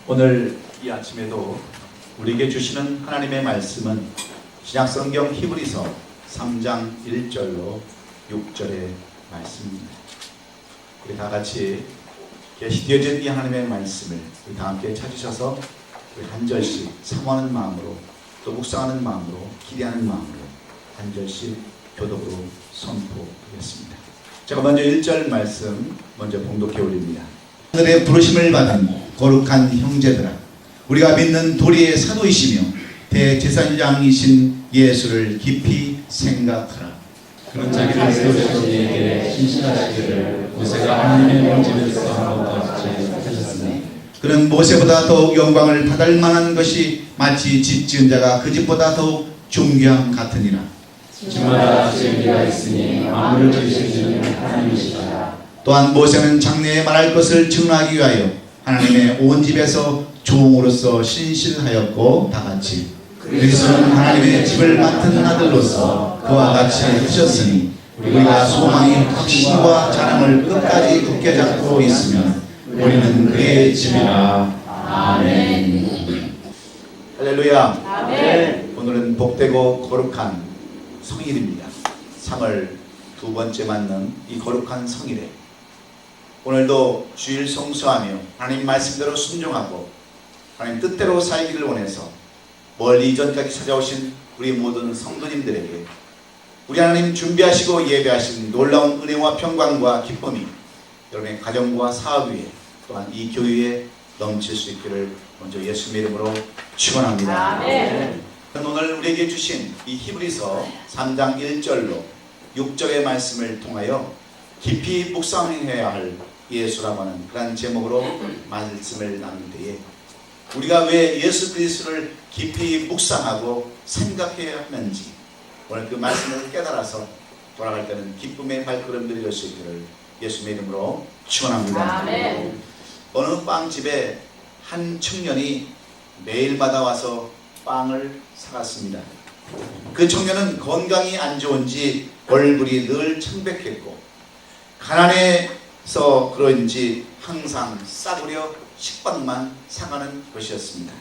오늘 이 아침에도 우리에게 주시는 하나님의 말씀은 신약성경 히브리서 3장 1절로 6절의 말씀입니다. 우리 다 같이 계시되어진 이 하나님의 말씀을 우리 다 함께 찾으셔서 우리 한 절씩 사모하는 마음으로 또 묵상하는 마음으로 기대하는 마음으로 한 절씩 교독으로 선포하겠습니다. 제가 먼저 1절 말씀 먼저 봉독해 올립니다. 하늘의 부르심을 받은 거룩한 형제들아, 우리가 믿는 도리의 사도이시며 대제사장이신 예수를 깊이 생각하라. 그는 자기를 세우신 이에게 신실하시기를 모세가 하나님의 명제에서 한 것과 같이 하셨으니 그는 모세보다 더욱 영광을 받을 만한 것이 마치 집 지은 자가 그 집보다 더욱 존귀함 같으니라. 집마다 진리가 있으니 만물을 지으시는 하나님이시다. 또한 모세는 장래에 말할 것을 증언하기 위하여 하나님의 온 집에서 종으로서 신실하였고 다같이 그리스도는 하나님의 집을 맡은 아들로서 그와 같이 하셨으니 우리가 소망이 확신과 자랑을 끝까지 굳게 잡고 있으면 우리는 그의 집이라. 아멘. 할렐루야. 아멘. 오늘은 복되고 거룩한 성일입니다. 3월 두 번째 맞는 이 거룩한 성일에 오늘도 주일 성수하며 하나님 말씀대로 순종하고 하나님 뜻대로 살기를 원해서 멀리 이전까지 찾아오신 우리 모든 성도님들에게 우리 하나님 준비하시고 예배하신 놀라운 은혜와 평강과 기쁨이 여러분의 가정과 사업 위에 또한 이 교회에 넘칠 수 있기를 먼저 예수님의 이름으로 축원합니다. 아멘. 오늘 우리에게 주신 이 히브리서 3장 1절로 6절의 말씀을 통하여 깊이 묵상해야 할 예수라고 하는 그런 제목으로 말씀을 나눌 때에 우리가 왜 예수 그리스도를 깊이 묵상하고 생각해야 하는지 오늘 그 말씀을 깨달아서 돌아갈 때는 기쁨의 발걸음들이 될 수 있기를 예수님의 이름으로 축원합니다. 아멘. 어느 빵집에 한 청년이 매일마다 와서 빵을 사갔습니다. 그 청년은 건강이 안 좋은지 얼굴이 늘 청백했고 가난해서 그런지 항상 싸구려 식빵만 사가는 것이었습니다.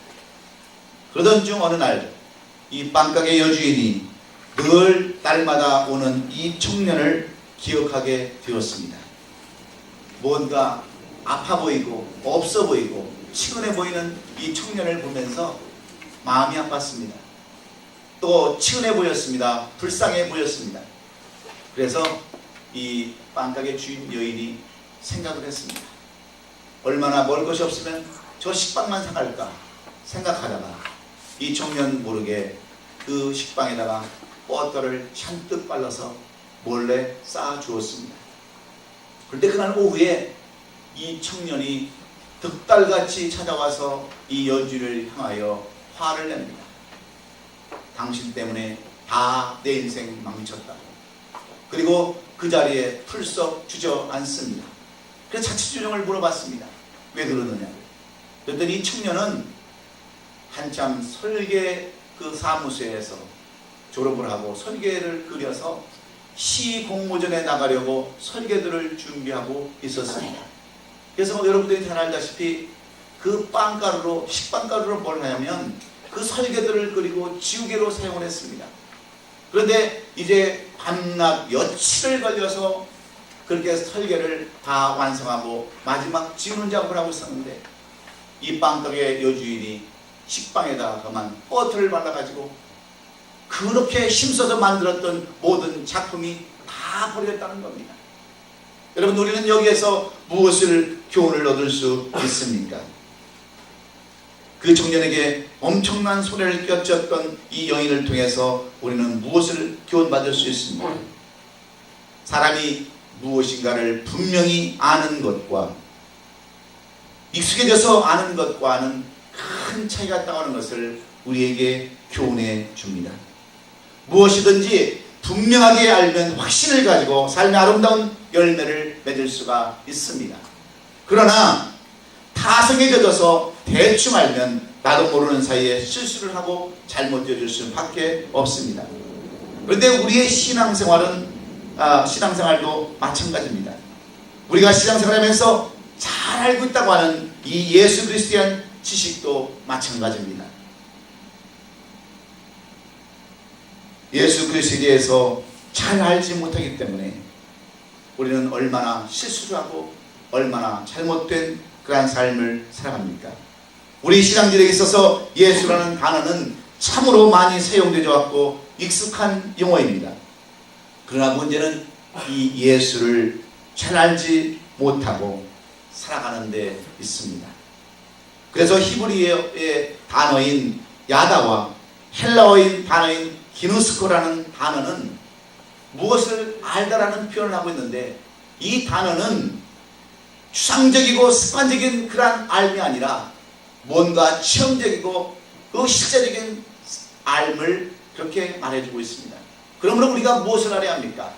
그러던 중 어느 날 이 빵가게 여주인이 늘 날마다 오는 이 청년을 기억하게 되었습니다. 뭔가 아파 보이고 없어 보이고 치근해 보이는 이 청년을 보면서 마음이 아팠습니다. 또 치근해 보였습니다. 불쌍해 보였습니다. 그래서 이 빵가게 주인 여인이 생각을 했습니다. 얼마나 먹을 것이 없으면 저 식빵만 사갈까 생각하다가 이 청년 모르게 그 식빵에다가 버터를 잔뜩 발라서 몰래 쌓아 주었습니다. 그런데 그날 오후에 이 청년이 득달같이 찾아와서 이 여주인을 향하여 화를 냅니다. 당신 때문에 다 내 인생 망쳤다. 그리고 그 자리에 풀썩 주저앉습니다. 그래서 자취주령을 물어봤습니다. 왜 그러느냐. 그랬더니 이 청년은 한참 설계 그 사무소에서 졸업을 하고 설계를 그려서 시 공모전에 나가려고 설계들을 준비하고 있었습니다. 그래서 여러분들이 잘 알다시피 그 빵가루로 식빵가루로 뭘 하냐면 그 설계들을 그리고 지우개로 사용을 했습니다. 그런데 이제 밤낮 며칠을 걸려서 그렇게 설계를 다 완성하고 마지막 지우는 작업을 하고 있었는데 이 빵가게 여주인이 식빵에다가 그만 버터를 발라가지고 그렇게 힘써서 만들었던 모든 작품이 다 버렸다는 겁니다. 여러분, 우리는 여기에서 무엇을 교훈을 얻을 수 있습니까? 그 청년에게 엄청난 손해를 끼쳤던 이 여인을 통해서 우리는 무엇을 교훈받을 수 있습니까? 사람이 무엇인가를 분명히 아는 것과 익숙해져서 아는 것과는 큰 차이가 있다고 하는 것을 우리에게 교훈해 줍니다. 무엇이든지 분명하게 알면 확신을 가지고 삶의 아름다운 열매를 맺을 수가 있습니다. 그러나 타성해져서 대충 알면 나도 모르는 사이에 실수를 하고 잘못되어질 수밖에 없습니다. 그런데 우리의 신앙생활도 마찬가지입니다. 우리가 신앙생활하면서 잘 알고 있다고 하는 이 예수 그리스도에 대한 지식도 마찬가지입니다. 예수 그리스도에 대해서 잘 알지 못하기 때문에 우리는 얼마나 실수를 하고 얼마나 잘못된 그러한 삶을 살아갑니까? 우리 신앙들에게 있어서 예수라는 단어는 참으로 많이 사용되어 왔고 익숙한 용어입니다. 그러나 문제는 이 예수를 잘 알지 못하고 살아가는 데 있습니다. 그래서 히브리어의 단어인 야다와 헬라어인 단어인 기누스코라는 단어는 무엇을 알다라는 표현을 하고 있는데, 이 단어는 추상적이고 습관적인 그런 알미 아니라 뭔가 체험적이고 그 실제적인 알을 그렇게 말해주고 있습니다. 그러므로 우리가 무엇을 알아야 합니까?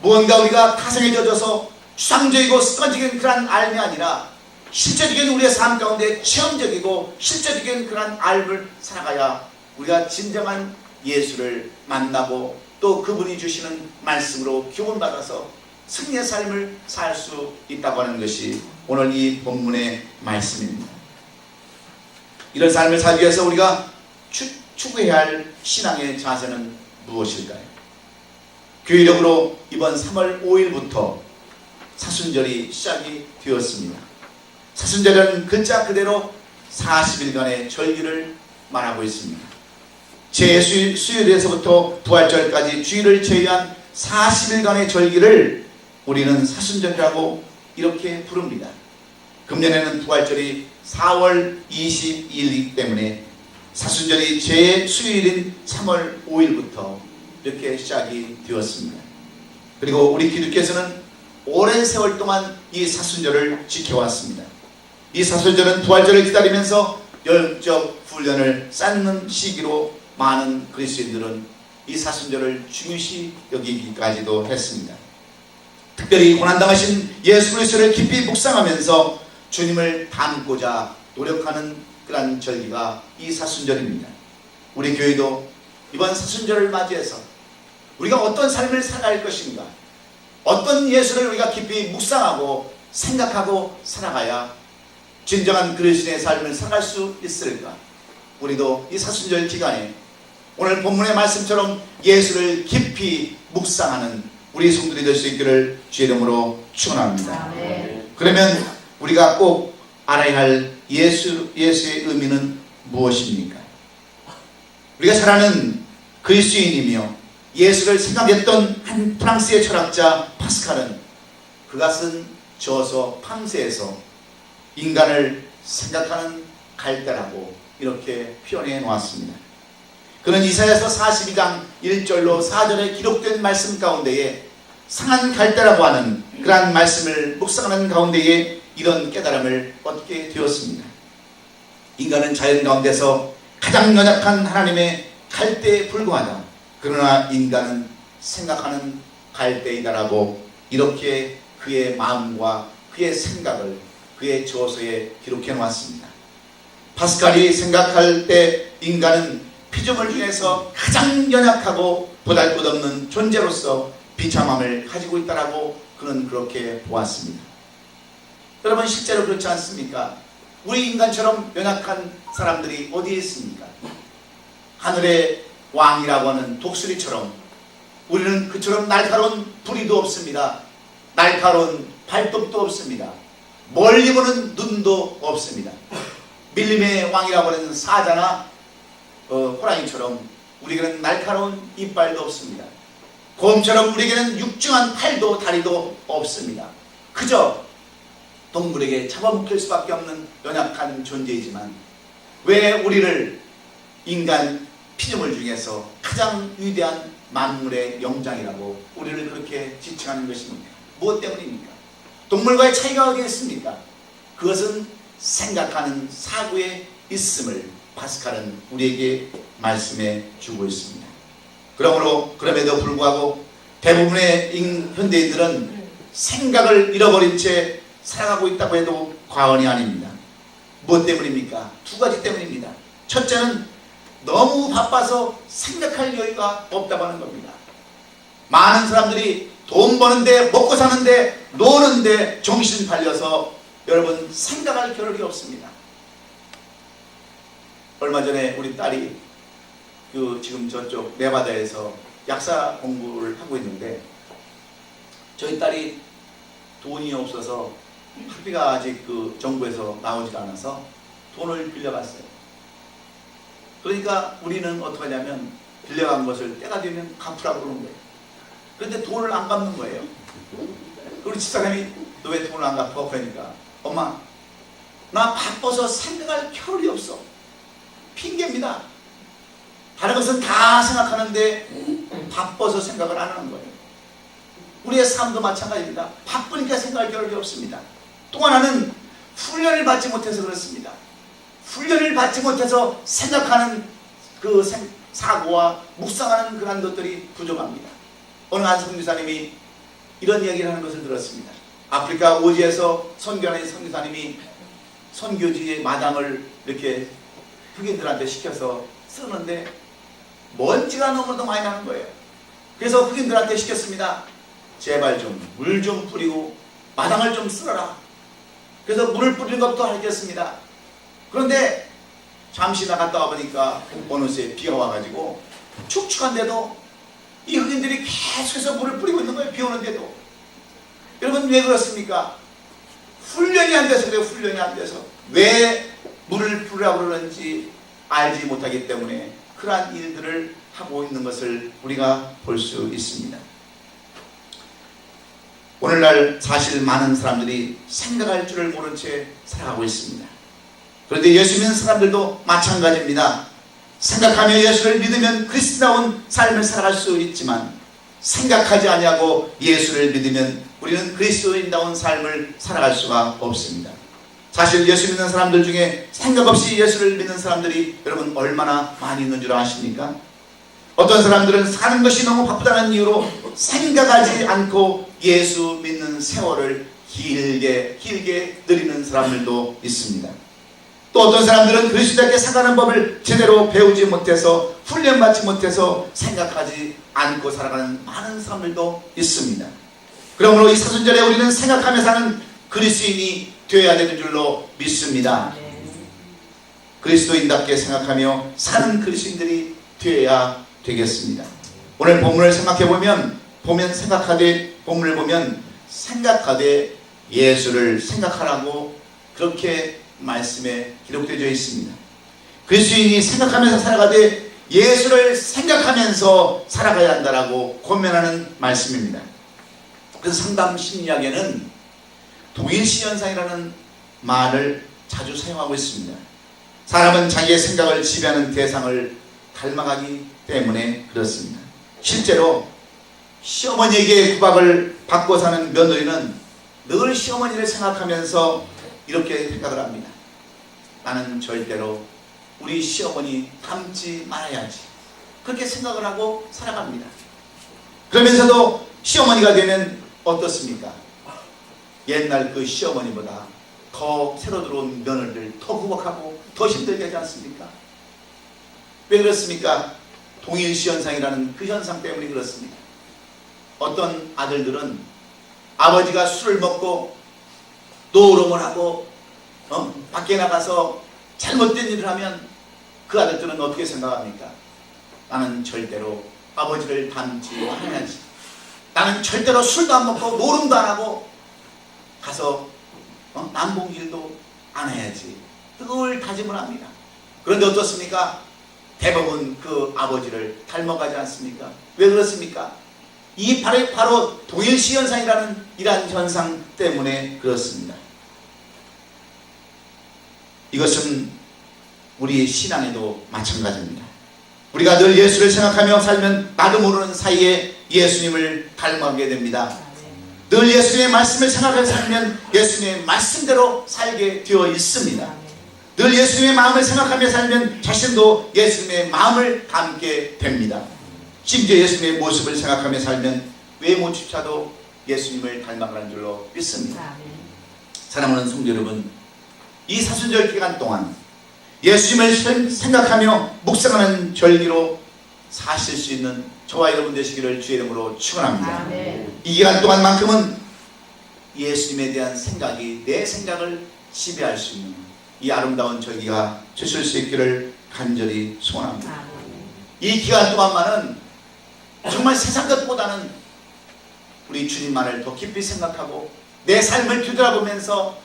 무언가 우리가 타성에 젖어서 추상적이고 습관적인 그런 알미 아니라 실제적인 우리의 삶 가운데 체험적이고 실제적인 그런 알을 살아가야 우리가 진정한 예수를 만나고 또 그분이 주시는 말씀으로 교훈받아서 승리의 삶을 살 수 있다고 하는 것이 오늘 이 본문의 말씀입니다. 이런 삶을 살기 위해서 우리가 추구해야 할 신앙의 자세는 무엇일까요? 교회력으로 이번 3월 5일부터 사순절이 시작이 되었습니다. 사순절은 글자 그대로 40일간의 절기를 말하고 있습니다. 제수요일에서부터 부활절까지 주일을 제외한 40일간의 절기를 우리는 사순절이라고 이렇게 부릅니다. 금년에는 부활절이 4월 22일이기 때문에 사순절이 제수요일인 3월 5일부터 이렇게 시작이 되었습니다. 그리고 우리 기독교에서는 오랜 세월 동안 이 사순절을 지켜왔습니다. 이 사순절은 부활절을 기다리면서 영적 훈련을 쌓는 시기로 많은 그리스도인들은 이 사순절을 중요시 여기기까지도 했습니다. 특별히 고난당하신 예수 그리스도를 깊이 묵상하면서 주님을 닮고자 노력하는 그런 절기가 이 사순절입니다. 우리 교회도 이번 사순절을 맞이해서 우리가 어떤 삶을 살아갈 것인가, 어떤 예수를 우리가 깊이 묵상하고 생각하고 살아가야 진정한 그리스도의 삶을 살아갈 수 있을까? 우리도 이 사순절 기간에 오늘 본문의 말씀처럼 예수를 깊이 묵상하는 우리 성도들이 될 수 있기를 주의 이름으로 축원합니다. 그러면 우리가 꼭 알아야 할 예수의 의미는 무엇입니까? 우리가 잘 아는 그리스도인이며 예수를 생각했던 한 프랑스의 철학자 파스칼은 그가 쓴 저서 팡세에서 인간을 생각하는 갈대라고 이렇게 표현해 놓았습니다. 그는 이사야서 42장 1절로 4절에 기록된 말씀 가운데에 상한 갈대라고 하는 그러한 말씀을 묵상하는 가운데에 이런 깨달음을 얻게 되었습니다. 인간은 자연 가운데서 가장 연약한 하나님의 갈대에 불과하다. 그러나 인간은 생각하는 갈대이다라고 이렇게 그의 마음과 그의 생각을 그의 저서에 기록해 놓았습니다. 파스칼이 생각할 때 인간은 피조물 중에서 가장 연약하고 보잘것없는 존재로서 비참함을 가지고 있다라고 그는 그렇게 보았습니다. 여러분, 실제로 그렇지 않습니까? 우리 인간처럼 연약한 사람들이 어디에 있습니까? 하늘의 왕이라고 하는 독수리처럼 우리는 그처럼 날카로운 부리도 없습니다. 날카로운 발톱도 없습니다. 멀리 보는 눈도 없습니다. 밀림의 왕이라고 하는 사자나 호랑이처럼 우리에게는 날카로운 이빨도 없습니다. 곰처럼 우리에게는 육중한 팔도 다리도 없습니다. 그저 동물에게 잡아먹힐 수밖에 없는 연약한 존재이지만 왜 우리를 인간 피조물 중에서 가장 위대한 만물의 영장이라고 우리를 그렇게 지칭하는 것입니까? 무엇 때문입니까? 동물과의 차이가 어디에 있습니까? 그것은 생각하는 사고에 있음을 파스칼은 우리에게 말씀해 주고 있습니다. 그럼에도 불구하고 대부분의 현대인들은 생각을 잃어버린 채 살아가고 있다고 해도 과언이 아닙니다. 무엇 때문입니까? 두 가지 때문입니다. 첫째는 너무 바빠서 생각할 여유가 없다고 하는 겁니다. 많은 사람들이 돈 버는데, 먹고 사는데, 노는데 정신 팔려서 여러분 생각할 겨를이 없습니다. 얼마 전에 우리 딸이 지금 저쪽 네바다에서 약사 공부를 하고 있는데, 저희 딸이 돈이 없어서 학비가 아직 정부에서 나오질 않아서 돈을 빌려갔어요. 그러니까 우리는 어떻게 하냐면 빌려간 것을 때가 되면 갚으라고 그러는 거예요. 그런데 돈을 안 갚는 거예요. 우리 집사람이 너 왜 돈을 안 갚아? 그러니까 엄마, 나 바빠서 생각할 겨를이 없어. 핑계입니다. 다른 것은 다 생각하는데 바빠서 생각을 안 하는 거예요. 우리의 삶도 마찬가지입니다. 바쁘니까 생각할 겨를이 없습니다. 또 하나는 훈련을 받지 못해서 그렇습니다. 훈련을 받지 못해서 생각하는 사고와 묵상하는 그런 것들이 부족합니다. 어느 한 선교사님이 이런 이야기를 하는 것을 들었습니다. 아프리카 오지에서 선교하는 선교사님이 선교지의 마당을 이렇게 흑인들한테 시켜서 쓰는데 먼지가 너무도 많이 나는 거예요. 그래서 흑인들한테 시켰습니다. 제발 좀 물 좀 뿌리고 마당을 좀 쓸어라. 그래서 물을 뿌리는 것부터 하겠습니다. 그런데 잠시 나갔다 와보니까 어느새 비가 와가지고 축축한데도 이 흑인들이 계속해서 물을 뿌리고 있는 거예요. 비 오는데도. 여러분, 왜 그렇습니까? 훈련이 안 돼서 그래요. 훈련이 안 돼서. 왜 물을 뿌리라고 그러는지 알지 못하기 때문에 그러한 일들을 하고 있는 것을 우리가 볼 수 있습니다. 오늘날 사실 많은 사람들이 생각할 줄을 모른 채 살아가고 있습니다. 그런데 예수 믿는 사람들도 마찬가지입니다. 생각하며 예수를 믿으면 그리스도다운 삶을 살아갈 수 있지만, 생각하지 아니하고 예수를 믿으면 우리는 그리스도인다운 삶을 살아갈 수가 없습니다. 사실 예수 믿는 사람들 중에 생각 없이 예수를 믿는 사람들이 여러분 얼마나 많이 있는 줄 아십니까? 어떤 사람들은 사는 것이 너무 바쁘다는 이유로 생각하지 않고 예수 믿는 세월을 길게 느리는 사람들도 있습니다. 또 어떤 사람들은 그리스도께 살아가는 법을 제대로 배우지 못해서, 훈련받지 못해서 생각하지 않고 살아가는 많은 사람들도 있습니다. 그러므로 이 사순절에 우리는 생각하며 사는 그리스도인이 되어야 되는 줄로 믿습니다. 그리스도인답게 생각하며 사는 그리스도인들이 되어야 되겠습니다. 오늘 본문을 생각해보면, 본문을 보면 생각하되 예수를 생각하라고 그렇게 말씀에 기록되어 있습니다. 그리스도인이 생각하면서 살아가되 예수를 생각하면서 살아가야 한다라고 권면하는 말씀입니다. 그래서 상담 심리학에는 동일시현상이라는 말을 자주 사용하고 있습니다. 사람은 자기의 생각을 지배하는 대상을 닮아가기 때문에 그렇습니다. 실제로 시어머니에게 구박을 받고 사는 며느리는 늘 시어머니를 생각하면서 이렇게 생각을 합니다. 나는 절대로 우리 시어머니 닮지 말아야지. 그렇게 생각을 하고 살아갑니다. 그러면서도 시어머니가 되면 어떻습니까? 옛날 그 시어머니보다 더 새로 들어온 며느리를 더 구박하고 더 힘들게 하지 않습니까? 왜 그렇습니까? 동일시현상이라는 그 현상 때문에 그렇습니다. 어떤 아들들은 아버지가 술을 먹고 노름을 하고 밖에 나가서 잘못된 일을 하면 그 아들들은 어떻게 생각합니까? 나는 절대로 아버지를 닮지 않아야지. 나는 절대로 술도 안 먹고 노름도 안 하고 가서 남봉길도 안 해야지. 그걸 다짐을 합니다. 그런데 어떻습니까? 대부분 그 아버지를 닮아가지 않습니까? 왜 그렇습니까? 이 바로 동일시현상이라는 이러한 현상 때문에 그렇습니다. 이것은 우리 신앙에도 마찬가지입니다. 우리가 늘 예수를 생각하며 살면 나도 모르는 사이에 예수님을 닮아가게 됩니다. 늘 예수님의 말씀을 생각하며 살면 예수님의 말씀대로 살게 되어 있습니다. 늘 예수님의 마음을 생각하며 살면 자신도 예수님의 마음을 담게 됩니다. 심지어 예수님의 모습을 생각하며 살면 외모조차도 예수님을 닮아가는 줄로 믿습니다. 사랑하는 성도 여러분, 이 사순절 기간 동안 예수님을 생각하며 묵상하는 절기로 사실 수 있는 저와 여러분 되시기를 주의 이름으로 축원합니다. 이 기간 동안만큼은 예수님에 대한 생각이 내 생각을 지배할 수 있는 이 아름다운 절기가 되실 수 있기를 간절히 소원합니다. 이 기간 동안만은 정말 세상 것보다는 우리 주님만을 더 깊이 생각하고 내 삶을 뒤돌아보면서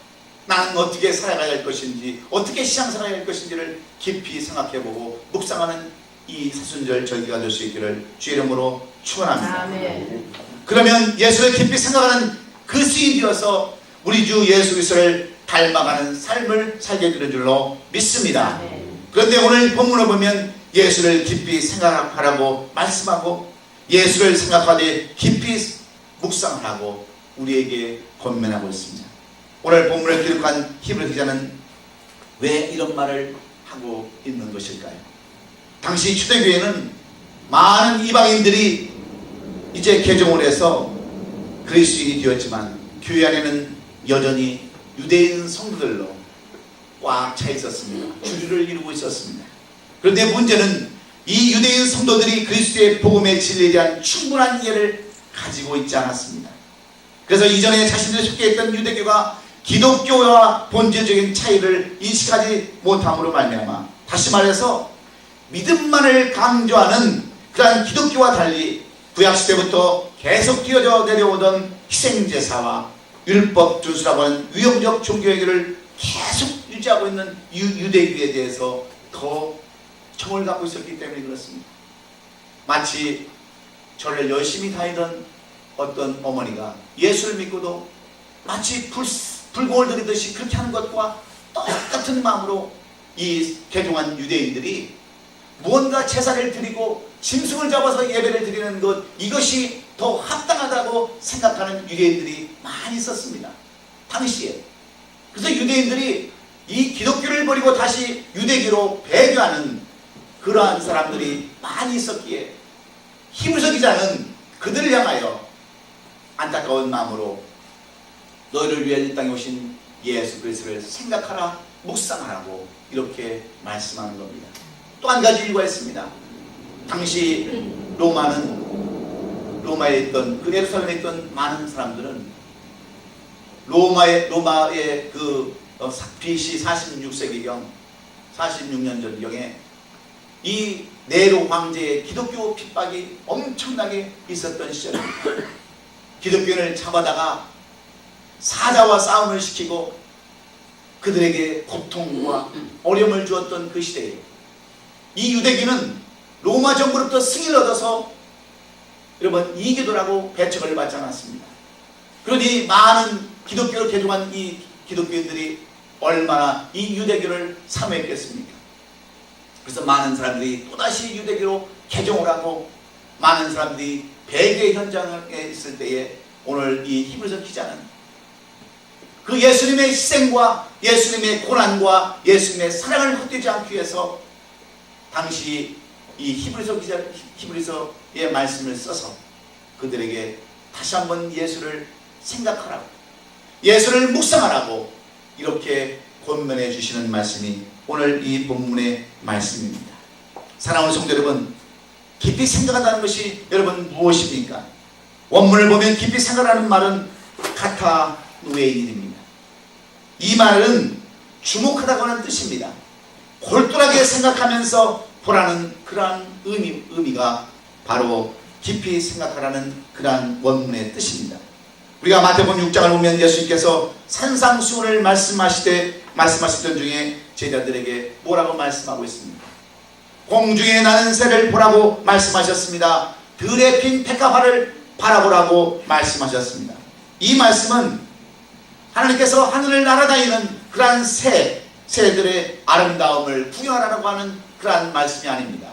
나는 어떻게 살아가야 할 것인지, 어떻게 신앙생활을 할 것인지를 깊이 생각해보고 묵상하는 이 사순절 절기가 될 수 있기를 주의 이름으로 축원합니다. 아멘. 그러면 예수를 깊이 생각하는 그 수입이 되어서 우리 주 예수 그리스도를 닮아가는 삶을 살게 되는 줄로 믿습니다. 아멘. 그런데 오늘 본문을 보면 예수를 깊이 생각하라고 말씀하고 예수를 생각하되 깊이 묵상하라고 우리에게 권면하고 있습니다. 오늘 본문을 기록한 히브리 기자는 왜 이런 말을 하고 있는 것일까요? 당시 초대교회는 많은 이방인들이 이제 개종을 해서 그리스도인이 되었지만 교회 안에는 여전히 유대인 성도들로 꽉 차 있었습니다. 주류를 이루고 있었습니다. 그런데 문제는 이 유대인 성도들이 그리스도의 복음의 진리에 대한 충분한 이해를 가지고 있지 않았습니다. 그래서 이전에 자신들이 속해 있던 유대교가 기독교와 본질적인 차이를 인식하지 못함으로 말미암아, 다시 말해서 믿음만을 강조하는 그러한 기독교와 달리 구약시대부터 계속 뛰어져 내려오던 희생제사와 율법 준수라고 하는 위험적 종교행위를 계속 유지하고 있는 유대교에 대해서 더 정을 갖고 있었기 때문에 그렇습니다. 마치 절을 열심히 다니던 어떤 어머니가 예수를 믿고도 마치 불공을 들이듯이 그렇게 하는 것과 똑같은 마음으로 이 개종한 유대인들이 무언가 제사를 드리고 짐승을 잡아서 예배를 드리는 것, 이것이 더 합당하다고 생각하는 유대인들이 많이 있었습니다. 당시에. 그래서 유대인들이 이 기독교를 버리고 다시 유대교로 배교하는 그러한 사람들이 많이 있었기에 히브리서 기자는 그들을 향하여 안타까운 마음으로 너희를 위해 이 땅에 오신 예수 그리스도를 생각하라, 묵상하라고 이렇게 말씀하는 겁니다. 또 한 가지 이유가 있습니다. 당시 로마에 있던 그 예루살렘에 있던 많은 사람들은 로마의 그 BC 46세기경 46년 전경에 이 네로 황제의 기독교 핍박이 엄청나게 있었던 시절입니다. 기독교인을 잡아다가 사자와 싸움을 시키고 그들에게 고통과 어려움을 주었던 그 시대에 이 유대교는 로마 정부로부터 승리를 얻어서 여러분 이기도라고 배척을 받지 않았습니다. 그러니 많은 기독교를 개종한 이 기독교인들이 얼마나 이 유대교를 사모했겠습니까? 그래서 많은 사람들이 또다시 유대교로 개종을 하고 많은 사람들이 배교의 현장에 있을 때에 오늘 이 히브리서 기자는 그 예수님의 희생과 예수님의 고난과 예수님의 사랑을 헛되지 않기 위해서 당시 이 히브리서의 말씀을 써서 그들에게 다시 한번 예수를 생각하라고, 예수를 묵상하라고 이렇게 권면해 주시는 말씀이 오늘 이 본문의 말씀입니다. 사랑하는 성도 여러분, 깊이 생각한다는 것이 여러분 무엇입니까? 원문을 보면 깊이 생각하는 말은 카타 누에인입니다. 이 말은 주목하다고 하는 뜻입니다. 골똘하게 생각하면서 보라는 그러한 의미가 바로 깊이 생각하라는 그러한 원문의 뜻입니다. 우리가 마태복음 6장을 보면 예수님께서 산상수훈을 말씀하시던 중에 제자들에게 뭐라고 말씀하고 있습니까? 공중에 나는 새를 보라고 말씀하셨습니다. 들에 핀 백합화를 바라보라고 말씀하셨습니다. 이 말씀은 하나님께서 하늘을 날아다니는 그러한 새들의 아름다움을 구경하라고 하는 그러한 말씀이 아닙니다.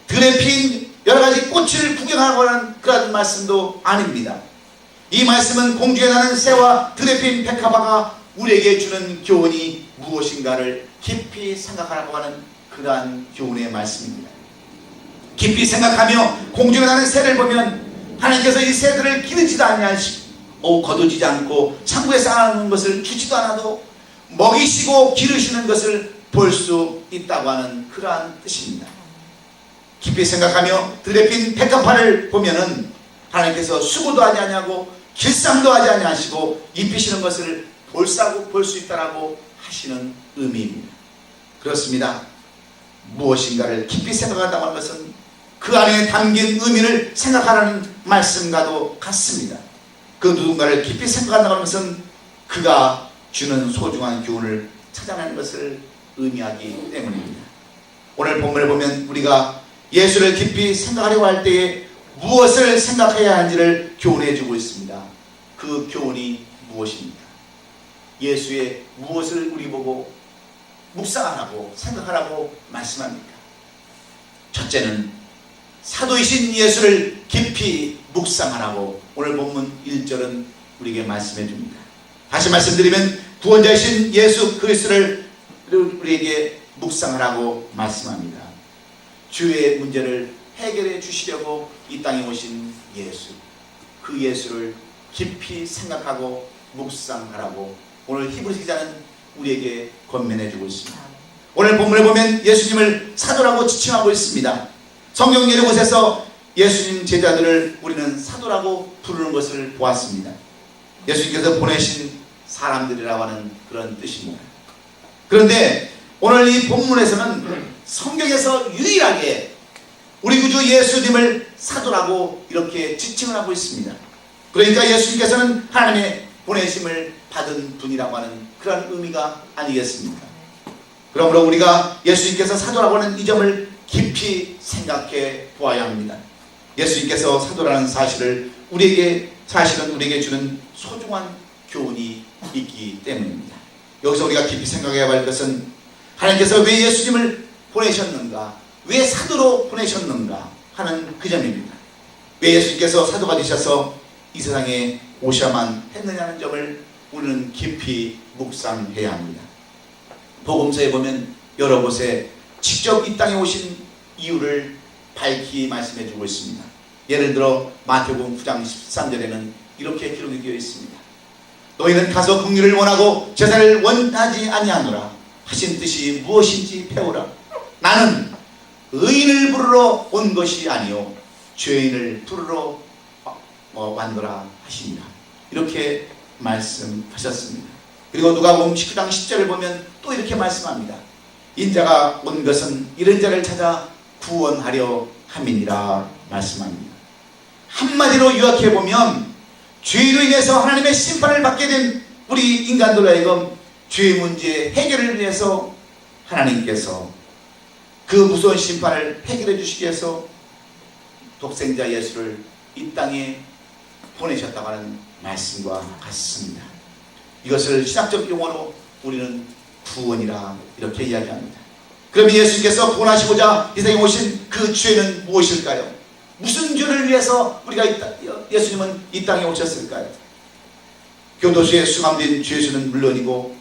들에 핀 여러가지 꽃을 구경하라고 하는 그러한 말씀도 아닙니다. 이 말씀은 공중에 나는 새와 들에 핀 백합화가 우리에게 주는 교훈이 무엇인가를 깊이 생각하라고 하는 그러한 교훈의 말씀입니다. 깊이 생각하며 공중에 나는 새를 보면 하나님께서 이 새들을 기르지도 아니하시고 거두지도 않고 창고에 쌓아놓은 것을 주지도 않아도 먹이시고 기르시는 것을 볼 수 있다고 하는 그러한 뜻입니다. 깊이 생각하며 들에 핀 백합화를 보면은 하나님께서 수고도 하지 아니하고 길쌈도 하지 아니하시고 입히시는 것을 볼 수 있다라고 하시는 의미입니다. 그렇습니다. 무엇인가를 깊이 생각한다고 하는 것은 그 안에 담긴 의미를 생각하라는 말씀과도 같습니다. 그 누군가를 깊이 생각한다고 하는 것은 그가 주는 소중한 교훈을 찾아내는 것을 의미하기 때문입니다. 오늘 본문을 보면 우리가 예수를 깊이 생각하려고 할 때에 무엇을 생각해야 하는지를 교훈해 주고 있습니다. 그 교훈이 무엇입니까? 예수의 무엇을 우리 보고 묵상하라고 생각하라고 말씀합니까? 첫째는 사도이신 예수를 깊이 묵상하라고 오늘 본문 1절은 우리에게 말씀해 줍니다. 다시 말씀드리면 구원자이신 예수 그리스도를 우리에게 묵상하라고 말씀합니다. 주의 문제를 해결해 주시려고 이 땅에 오신 예수, 그 예수를 깊이 생각하고 묵상하라고 오늘 히브리서 기자는 우리에게 권면해 주고 있습니다. 오늘 본문을 보면 예수님을 사도라고 지칭하고 있습니다. 성경 여러 곳에서 예수님 제자들을 우리는 사도라고 부르는 것을 보았습니다. 예수님께서 보내신 사람들이라고 하는 그런 뜻입니다. 그런데 오늘 이 본문에서는 성경에서 유일하게 우리 구주 예수님을 사도라고 이렇게 지칭을 하고 있습니다. 그러니까 예수님께서는 하나님의 보내심을 받은 분이라고 하는 그런 의미가 아니겠습니까? 그러므로 우리가 예수님께서 사도라고 하는 이 점을 깊이 생각해 보아야 합니다. 예수님께서 사도라는 사실을 사실은 우리에게 주는 소중한 교훈이 있기 때문입니다. 여기서 우리가 깊이 생각해야 할 것은 하나님께서 왜 예수님을 보내셨는가, 왜 사도로 보내셨는가 하는 그 점입니다. 왜 예수님께서 사도가 되셔서 이 세상에 오셔야만 했느냐는 점을 우리는 깊이 묵상해야 합니다. 복음서에 보면 여러 곳에 직접 이 땅에 오신 이유를 밝히 말씀해 주고 있습니다. 예를 들어 마태복음 9장 13절에는 이렇게 기록이 되어 있습니다. 너희는 가서 긍휼을 원하고 제사를 원하지 아니하노라. 하신 뜻이 무엇인지 배우라. 나는 의인을 부르러 온 것이 아니요 죄인을 부르러 왔노라 하시니라. 이렇게 말씀하셨습니다. 그리고 누가복음 19장 10절을 보면 또 이렇게 말씀합니다. 인자가 온 것은 이런 자를 찾아 구원하려 함이니라 말씀합니다. 한마디로 요약해보면 죄로 인해서 하나님의 심판을 받게 된 우리 인간들로 하여금 죄 문제 해결을 위해서 하나님께서 그 무서운 심판을 해결해 주시기 위해서 독생자 예수를 이 땅에 보내셨다고 하는 말씀과 같습니다. 이것을 신학적 용어로 우리는 구원이라 이렇게 이야기합니다. 그러면 예수님께서 구원하시고자 이 세상에 오신 그 죄는 무엇일까요? 무슨 죄를 위해서 예수님은 이 땅에 오셨을까요? 교도소에 수감된 죄수는 물론이고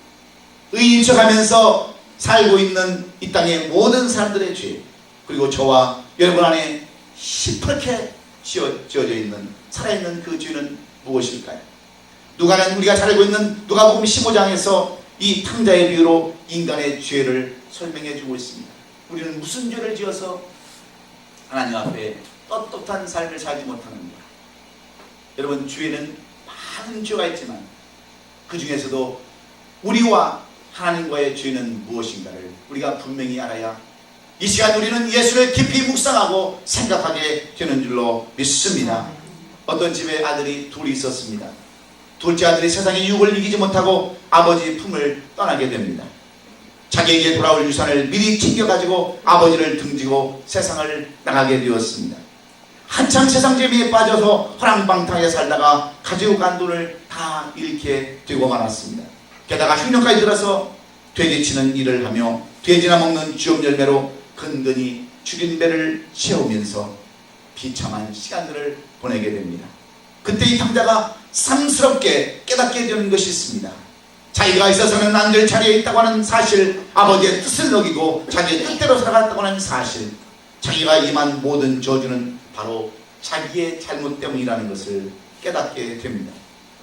의인 척하면서 살고 있는 이 땅의 모든 사람들의 죄, 그리고 저와 여러분 안에 시퍼렇게 지어져 있는 살아있는 그 죄는 무엇일까요? 우리가 잘 알고 있는 누가복음 15장에서 이 탕자의 비유로 인간의 죄를 설명해 주고 있습니다. 우리는 무슨 죄를 지어서 하나님 앞에 떳떳한 삶을 살지 못하는가? 여러분, 죄는 많은 죄가 있지만 그 중에서도 우리와 하나님과의 죄는 무엇인가를 우리가 분명히 알아야 이 시간 우리는 예수를 깊이 묵상하고 생각하게 되는 줄로 믿습니다. 어떤 집에 아들이 둘이 있었습니다. 둘째 아들이 세상의 유혹을 이기지 못하고 아버지 품을 떠나게 됩니다. 자기에게 돌아올 유산을 미리 챙겨가지고 아버지를 등지고 세상을 나가게 되었습니다. 한창 세상 재미에 빠져서 허랑방탕하게 살다가 가지고 간 돈을 다 잃게 되고 말았습니다. 게다가 흉년까지 들어서 돼지치는 일을 하며 돼지나 먹는 쥐업 열매로 근근히 죽인 배를 채우면서 비참한 시간들을 보내게 됩니다. 그때 이 탕자가 상스럽게 깨닫게 되는 것이 있습니다. 자기가 있어서는 안 될 자리에 있다고 하는 사실, 아버지의 뜻을 어기고 자기의 뜻대로 살아갔다고 하는 사실, 자기가 임한 모든 저주는 바로 자기의 잘못 때문이라는 것을 깨닫게 됩니다.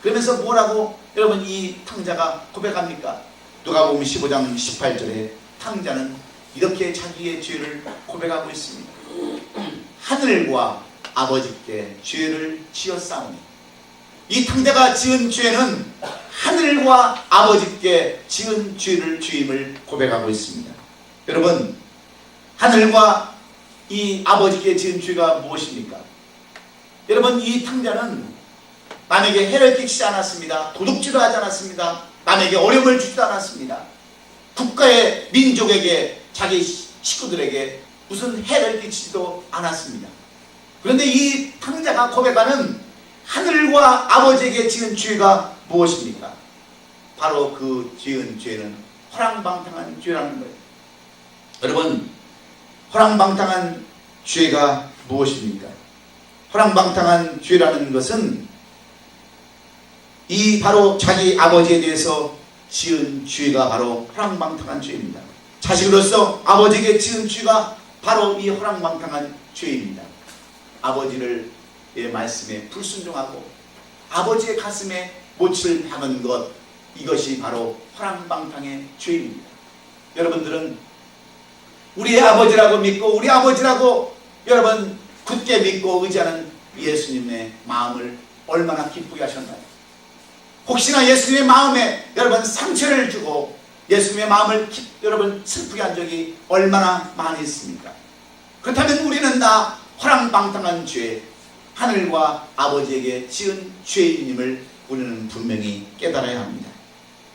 그러면서 뭐라고 여러분 이 탕자가 고백합니까? 누가복음 15장 18절에 탕자는 이렇게 자기의 죄를 고백하고 있습니다. 하늘과 아버지께 죄를 지었사오니, 이 탕자가 지은 죄는 하늘과 아버지께 지은 죄임을 고백하고 있습니다. 여러분, 하늘과 이 아버지께 지은 죄가 무엇입니까? 여러분, 이 탕자는 남에게 해를 끼치지 않았습니다. 도둑질을 하지 않았습니다. 남에게 어려움을 주지도 않았습니다. 국가의 민족에게 자기 식구들에게 무슨 해를 끼치지도 않았습니다. 그런데 이 탕자가 고백하는 하늘과 아버지에게 지은 죄가 무엇입니까? 바로 그 지은 죄는 허랑방탕한 죄라는 거예요. 여러분, 허랑방탕한 죄가 무엇입니까? 허랑방탕한 죄라는 것은 이 바로 자기 아버지에 대해서 지은 죄가 바로 허랑방탕한 죄입니다. 자식으로서 아버지에게 지은 죄가 바로 이 허랑방탕한 죄입니다. 아버지를 말씀에 불순종하고 아버지의 가슴에 못을 박은 것, 이것이 바로 허랑방탕의 죄입니다. 여러분들은 우리의 아버지라고 믿고 우리 아버지라고 여러분 굳게 믿고 의지하는 예수님의 마음을 얼마나 기쁘게 하셨나요? 혹시나 예수님의 마음에 여러분 상처를 주고 예수님의 마음을 여러분 슬프게 한 적이 얼마나 많이 있습니까? 그렇다면 우리는 다 허랑방탕한 죄, 하늘과 아버지에게 지은 죄인임을 우리는 분명히 깨달아야 합니다.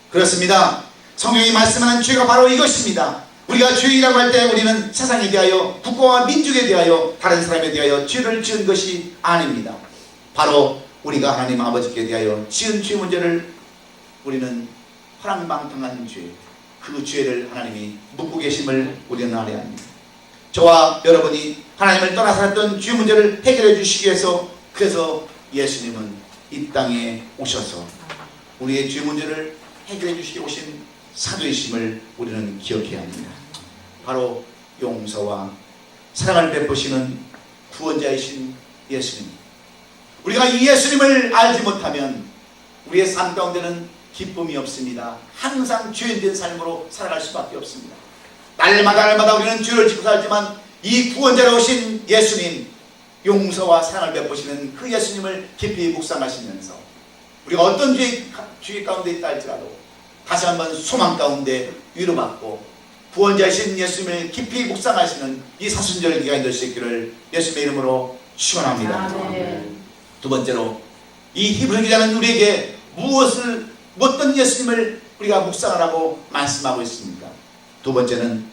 그렇습니다. 성경이 말씀하는 죄가 바로 이것입니다. 우리가 죄인이라고 할 때 우리는 세상에 대하여, 국가와 민족에 대하여, 다른 사람에 대하여 죄를 지은 것이 아닙니다. 바로 우리가 하나님 아버지께 대하여 지은 죄 문제를 우리는 허랑방탕한 죄, 그 죄를 하나님이 묻고 계심을 우리는 알아야 합니다. 저와 여러분이 하나님을 떠나 살았던 죄 문제를 해결해 주시기 위해서, 그래서 예수님은 이 땅에 오셔서 우리의 죄 문제를 해결해 주시기 오신 사도이심을 우리는 기억해야 합니다. 바로 용서와 사랑을 베푸시는 구원자이신 예수님. 우리가 이 예수님을 알지 못하면 우리의 삶 가운데는 기쁨이 없습니다. 항상 죄인된 삶으로 살아갈 수밖에 없습니다. 날마다 우리는 죄를 짓고 살지만 이 구원자로 오신 예수님, 용서와 사랑을 베푸시는 그 예수님을 깊이 묵상하시면서 우리가 어떤 죄 가운데 있다 할지라도 다시 한번 소망 가운데 위로받고 구원자이신 예수님을 깊이 묵상하시는 이 사순절 기간이 될 수 있기를 예수님의 이름으로 축원합니다. 두 번째로 이 히브리 기자는 우리에게 어떤 예수님을 우리가 묵상하라고 말씀하고 있습니까? 두 번째는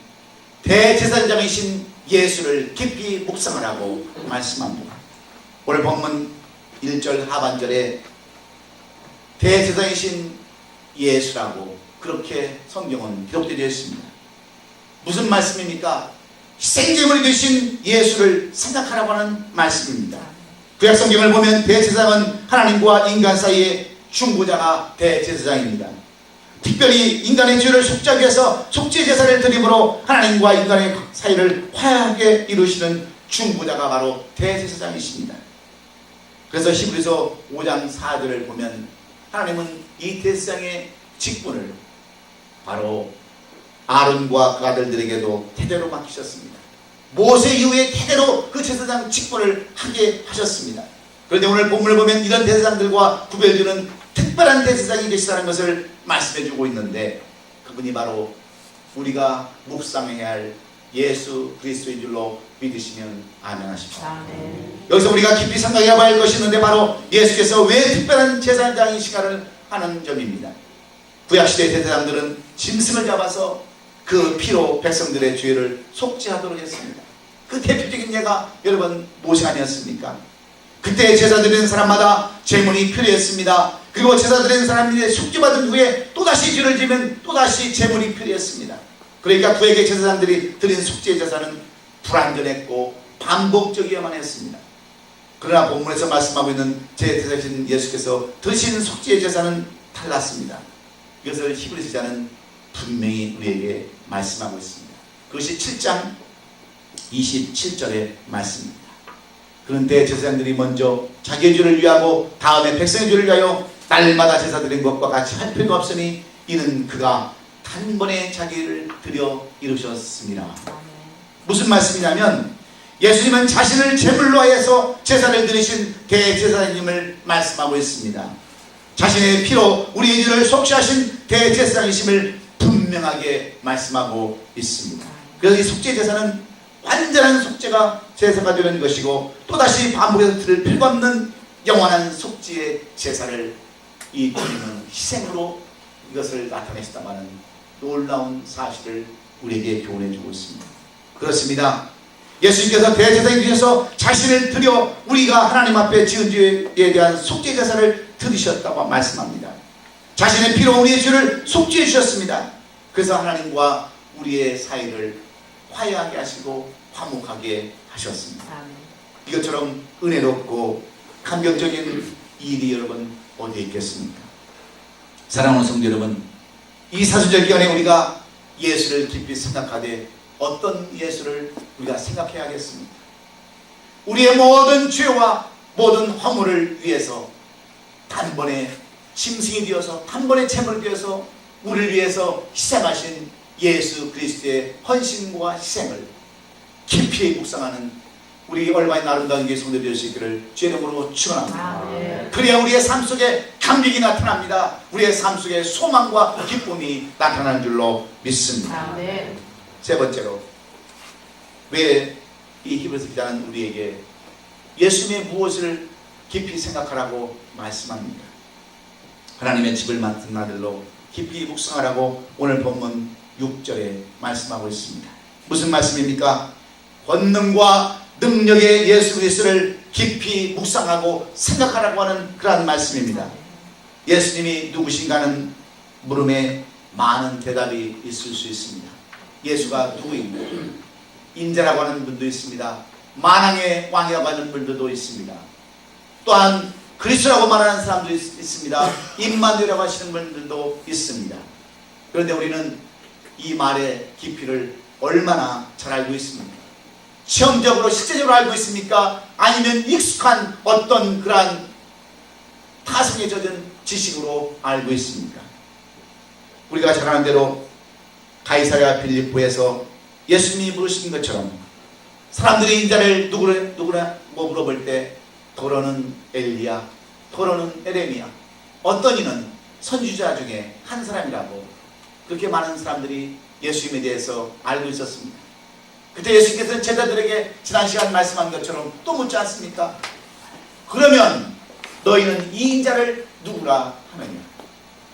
대제사장이신 예수를 깊이 묵상하라고 말씀합니다. 오늘 본문 1절 하반절에 대제사장이신 예수라고 그렇게 성경은 기록되어 있습니다. 무슨 말씀입니까? 희생제물이 되신 예수를 생각하라고 하는 말씀입니다. 구약 성경을 보면 대제사장은 하나님과 인간 사이의 중보자가 대제사장입니다. 특별히 인간의 죄를 속죄하기 위해서 속죄 제사를 드림으로 하나님과 인간의 사이를 화해하게 이루시는 중보자가 바로 대제사장이십니다. 그래서 히브리서 5장 4절을 보면 하나님은 이 대제사장의 직분을 바로 아론과 그 아들들에게도 대대로 맡기셨습니다. 모세 이후에 대대로 그 제사장 직분을 하게 하셨습니다. 그런데 오늘 본문을 보면 이런 대제사장들과 구별되는 특별한 대제사장이 되시다는 것을 말씀해주고 있는데, 그분이 바로 우리가 묵상해야 할 예수 그리스도인 줄로 믿으시면 아멘 하십시오. 여기서 우리가 깊이 생각해야 할 것이 있는데 바로 예수께서 왜 특별한 제사장이시가를 하는 점입니다. 구약시대 제사장들은 짐승을 잡아서 그 피로 백성들의 죄를 속죄하도록 했습니다. 그 대표적인 예가 여러분 모세 아니었습니까? 그때 제사 드리는 사람마다 제물이 필요했습니다. 그리고 제사 드리는 사람들이 속죄받은 후에 또다시 죄를 지면 또다시 제물이 필요했습니다. 그러니까 구약의 제사장들이 드린 속죄 제사는 불완전했고 반복적이어야만 했습니다. 그러나 본문에서 말씀하고 있는 제사장이신 예수께서 드신 속죄 제사는 달랐습니다. 이것을 히브리서자는 분명히 우리에게 말씀하고 있습니다. 그것이 7장 27절의 말씀입니다. 그런데 제사장들이 먼저 자기의 죄를 위하고 다음에 백성의 죄를 위하여 날마다 제사 드린 것과 같이 할 필요가 없으니 이는 그가 단번에 자기를 드려 이루셨습니다. 무슨 말씀이냐면 예수님은 자신을 제물로 하여서 제사를 드리신 대제사장님을 말씀하고 있습니다. 자신의 피로 우리의 죄를 속죄하신 대제사장이심을 분명하게 말씀하고 있습니다. 그래서 이 속죄제사는 완전한 속죄가 제사가 되는 것이고 또다시 반복해서 들을 필요가 없는 영원한 속죄의 제사를 이 주님은 희생으로 이것을 나타내셨다는 놀라운 사실을 우리에게 교훈해 주고 있습니다. 그렇습니다. 예수님께서 대제사장이 되셔서 자신을 드려 우리가 하나님 앞에 지은 죄에 대한 속죄 제사를 드리셨다고 말씀합니다. 자신의 피로 우리의 죄를 속죄해 주셨습니다. 그래서 하나님과 우리의 사이를 화해하게 하시고 화목하게 하셨습니다. 이것처럼 은혜롭고 감격적인 일이 여러분 어디에 있겠습니까? 사랑하는 성도 여러분, 이 사순절 기간에 우리가 예수를 깊이 생각하되 어떤 예수를 우리가 생각해야 하겠습니까? 우리의 모든 죄와 모든 허물을 위해서 단번에 짐승이 되어서 단번에 제물이 되어서 우리를 위해서 희생하신 예수 그리스도의 헌신과 희생을 깊이 묵상하는 우리 얼마나 아름다운 게 성도들 되실 수 있기를 주의 이름으로 축원합니다. 그래야 우리의 삶 속에 감격이 나타납니다. 우리의 삶 속에 소망과 기쁨이 나타나는 줄로 믿습니다. 세 번째로, 왜 이 히브리서 기자는 우리에게 예수님의 무엇을 깊이 생각하라고 말씀합니까? 하나님의 집을 맡은 아들로 깊이 묵상하라고 오늘 본문 6절에 말씀하고 있습니다. 무슨 말씀입니까? 권능과 능력의 예수 그리스도를 깊이 묵상하고 생각하라고 하는 그러한 말씀입니다. 예수님이 누구신가는 물음에 많은 대답이 있을 수 있습니다. 예수가 누구인가? 인자라고 하는 분도 있습니다. 만왕의 왕이라고 하는 분들도 있습니다. 또한 그리스도라고 말하는 사람도 있습니다. 임마누엘이라고 하시는 분들도 있습니다. 그런데 우리는 이 말의 깊이를 얼마나 잘 알고 있습니까? 체험적으로 실제적으로 알고 있습니까? 아니면 익숙한 어떤 그러한 타성에 젖은 지식으로 알고 있습니까? 우리가 잘 아는 대로 가이사랴 빌립보에서 예수님이 부르신 것처럼 사람들이 인자를 누구나 물어볼 때 더러는 엘리야, 더러는 에레미야, 어떤 이는 선지자 중에 한 사람이라고 그렇게 많은 사람들이 예수님에 대해서 알고 있었습니다. 그때 예수님께서는 제자들에게 지난 시간 말씀한 것처럼 또 묻지 않습니까? 그러면 너희는 이 인자를 누구라 하느냐?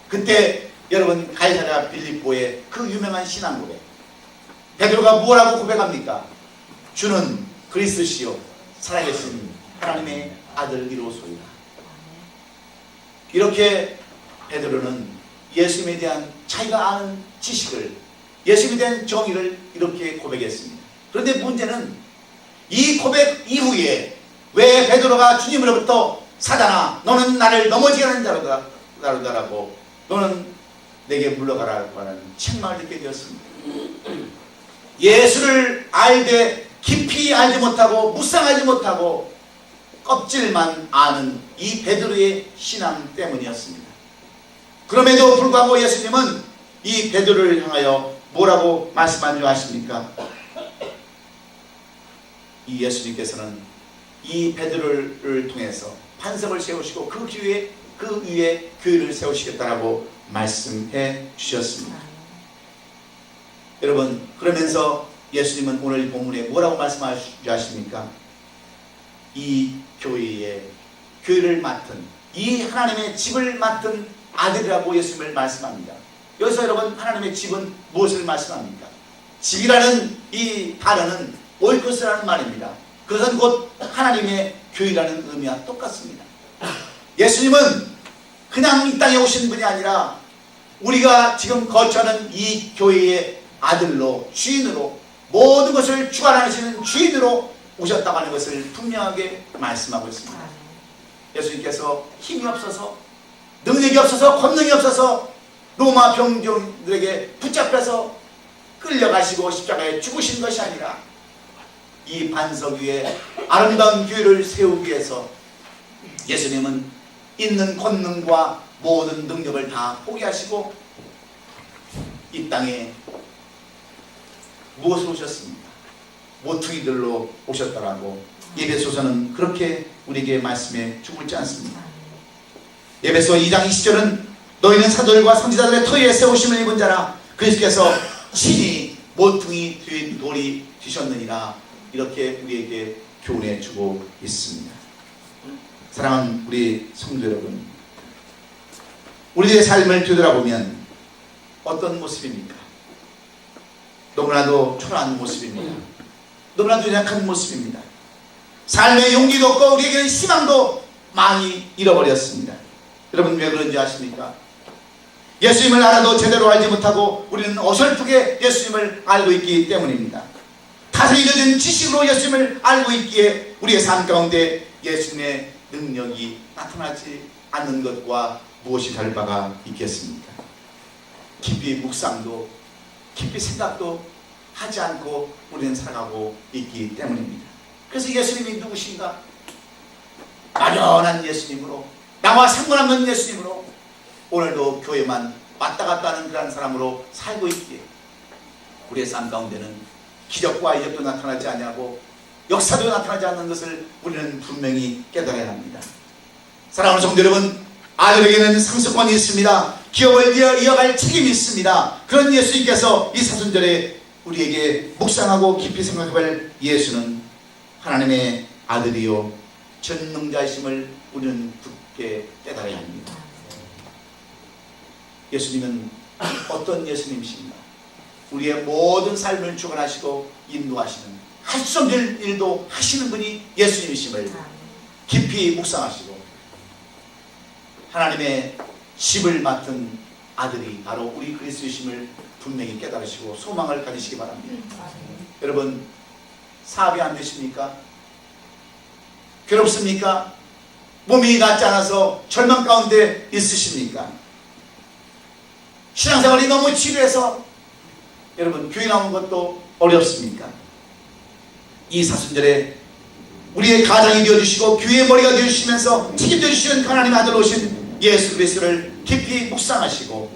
그때 여러분 가이사랴 빌립보의 그 유명한 신앙 고백, 베드로가 무엇라고 고백합니까? 주는 그리스도시요 살아계신 하나님의 아들이로소이다. 이렇게 베드로는 예수님에 대한 자기가 아는 지식을, 예수님에 대한 정의를 이렇게 고백했습니다. 그런데 문제는 이 고백 이후에 왜 베드로가 주님으로부터 사단아 너는 나를 넘어지게 하는 자로다라고 너는 내게 물러가라고 하는 책망을 듣게 되었습니다. 예수를 알되 깊이 알지 못하고 묵상하지 못하고 껍질만 아는 이 베드로의 신앙 때문이었습니다. 그럼에도 불구하고 예수님은 이 베드로를 향하여 뭐라고 말씀한 줄 아십니까? 이 예수님께서는 이 베드로를 통해서 반석을 세우시고 그 위에 교회를 세우시겠다라고 말씀해 주셨습니다. 여러분, 그러면서 예수님은 오늘 본문에 뭐라고 말씀하시지 아십니까? 이 교회를 맡은, 이 하나님의 집을 맡은 아들이라고 예수님을 말씀합니다. 여기서 여러분 하나님의 집은 무엇을 말씀합니까? 집이라는 이 단어는 오이코스라는 말입니다. 그것은 곧 하나님의 교회라는 의미와 똑같습니다. 예수님은 그냥 이 땅에 오신 분이 아니라 우리가 지금 거처하는 이 교회의 아들로, 주인으로, 모든 것을 주관하시는 주인으로 오셨다고 하는 것을 분명하게 말씀하고 있습니다. 예수님께서 힘이 없어서, 능력이 없어서, 권능이 없어서 로마 병정들에게 붙잡혀서 끌려가시고 십자가에 죽으신 것이 아니라 이 반석 위에 아름다운 교회를 세우기 위해서 예수님은 있는 권능과 모든 능력을 다 포기하시고 이 땅에 무엇으로 오셨습니까? 모퉁이들로 오셨다라고 에베소서는 그렇게 우리에게 말씀해 주고 있지 않습니까? 에베소 2장 20절은 너희는 사도들과 선지자들의 터위에 세우심을 입은 자라 그리스도께서 친히 모퉁이 뒤 돌이 되셨느니라 이렇게 우리에게 교훈해 주고 있습니다. 사랑하는 우리 성도 여러분, 우리의 삶을 되돌아보면 어떤 모습입니까? 너무나도 초라한 모습입니다. 너무나도 약한 모습입니다. 삶의 용기도 없고 우리에게는 희망도 많이 잃어버렸습니다. 여러분 왜 그런지 아십니까? 예수님을 알아도 제대로 알지 못하고 우리는 어설프게 예수님을 알고 있기 때문입니다. 다소 이르된 지식으로 예수님을 알고 있기에 우리의 삶 가운데 예수님의 능력이 나타나지 않는 것과 무엇이 다를 바가 있겠습니까? 깊이 묵상도 깊이 생각도 하지 않고 우리는 살아가고 있기 때문입니다. 그래서 예수님이 누구신가? 막연한 예수님으로, 나와 상관없는 예수님으로 오늘도 교회만 왔다 갔다 하는 그런 사람으로 살고 있기에 우리의 삶 가운데는 기적과 이적도 나타나지 않냐고 역사도 나타나지 않는 것을 우리는 분명히 깨달아야 합니다. 사랑하는 성도 여러분, 아들에게는 상속권이 있습니다. 기업을 이어갈 책임이 있습니다. 그런 예수님께서 이 사순절에 우리에게 묵상하고 깊이 생각해볼 예수는 하나님의 아들이요 전능자이심을 우리는 굳게 깨달아야 합니다. 예수님은 어떤 예수님이십니까? 우리의 모든 삶을 주관하시고 인도하시는, 할 수 없는 일도 하시는 분이 예수님이심을 깊이 묵상하시고 하나님의 집을 맡은 아들이 바로 우리 그리스도이심을 분명히 깨달으시고 소망을 가지시기 바랍니다. 여러분, 사업이 안 되십니까? 괴롭습니까? 몸이 낫지 않아서 절망 가운데 있으십니까? 신앙생활이 너무 지루해서 여러분 교회 나오는 것도 어렵습니까? 이 사순절에 우리의 가장이 되어주시고 교회의 머리가 되어주시면서 책임져 주시는 하나님의 아들 오신 예수 그리스도를 깊이 묵상하시고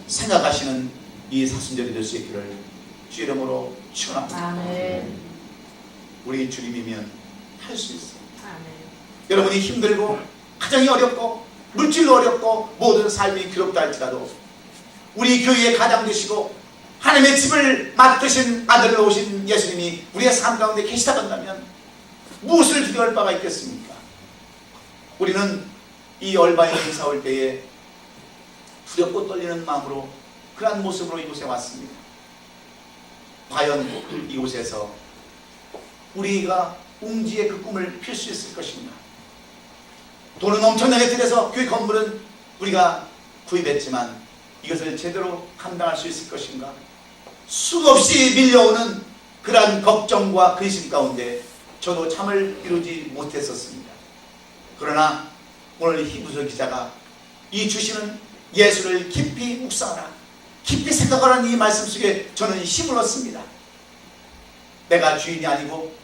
생각하시는 이 사순절이 될 수 있기를 주 이름으로 축원합니다. 아멘. 우리 주님이면 할 수 있어요. 아멘. 여러분이 힘들고 가정이 어렵고 물질도 어렵고 모든 삶이 괴롭다 할지라도 우리 교회의 가장 되시고 하나님의 집을 맡으신 아들로 오신 예수님이 우리의 삶 가운데 계시다 한다면 무엇을 두려울 바가 있겠습니까? 우리는 이 얼바인 행사 올 때에 두렵고 떨리는 마음으로 그러한 모습으로 이곳에 왔습니다. 과연 이곳에서 우리가 웅지의 그 꿈을 필 수 있을 것인가? 돈은 엄청나게 들여서 교회 건물은 우리가 구입했지만 이것을 제대로 감당할 수 있을 것인가? 수없이 밀려오는 그러한 걱정과 근심 가운데 저도 참을 이루지 못했었습니다. 그러나 오늘 히브리서 기자가 이 주시는 예수를 깊이 묵상하라, 깊이 생각하라는 이 말씀 속에 저는 힘을 얻습니다. 내가 주인이 아니고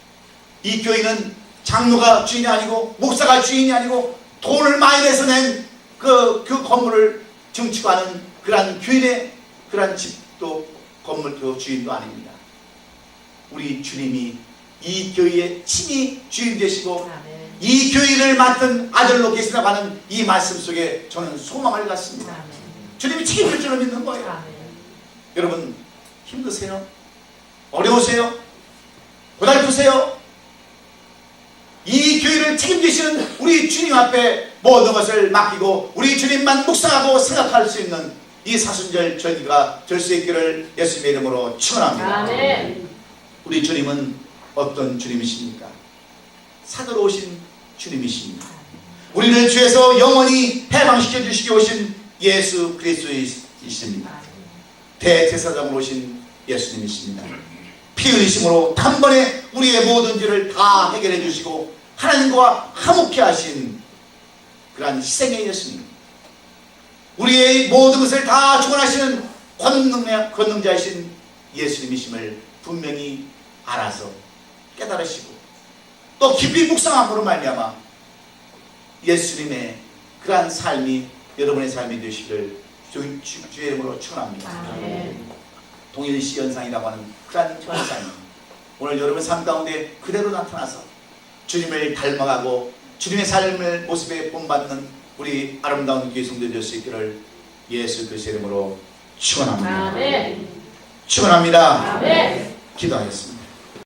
이 교회는 장로가 주인이 아니고 목사가 주인이 아니고 돈을 많이 내서 낸 그 건물을 증축 하는 그러한 교인의 그러한 집도 건물도 주인도 아닙니다. 우리 주님이 이 교회의 친히 주인 되시고 아멘. 이 교회를 맡은 아들로 계시다고 하는 이 말씀 속에 저는 소망을 갖습니다. 아멘. 주님이 책임질 줄을 믿는 거예요. 아멘. 여러분 힘드세요? 어려우세요? 고달프세요? 이 교회를 책임지시는 우리 주님 앞에 모든 것을 맡기고 우리 주님만 묵상하고 생각할 수 있는 이 사순절 절기가 될 수 있기를 예수님의 이름으로 축원합니다. 아멘. 우리 주님은 어떤 주님이십니까? 사도로 오신 주님이십니다. 우리를 죄에서 영원히 해방시켜 주시기 오신 예수 그리스도이십니다. 대제사장으로 오신 예수님이십니다. 피 흘리심으로 단번에 우리의 모든 죄를 다 해결해 주시고 하나님과 화목케 하신 그러한 희생의 예수님, 우리의 모든 것을 다 주관하시는 권능자이신 예수님이심을 분명히 알아서 깨달으시고 또 깊이 묵상함으로 말미암아 예수님의 그러한 삶이 여러분의 삶이 되시기를 주의 이름으로 축원합니다. 아멘. 동일시 현상이라고 하는 그러한 현상이 오늘 여러분 삶 가운데 그대로 나타나서 주님을 닮아가고 주님의 삶을 모습에 본받는 우리 아름다운 교회 성도 될 수 있기를 예수 그리스도의 이름으로 축원합니다. 아멘. 축원합니다. 아멘. 기도하겠습니다.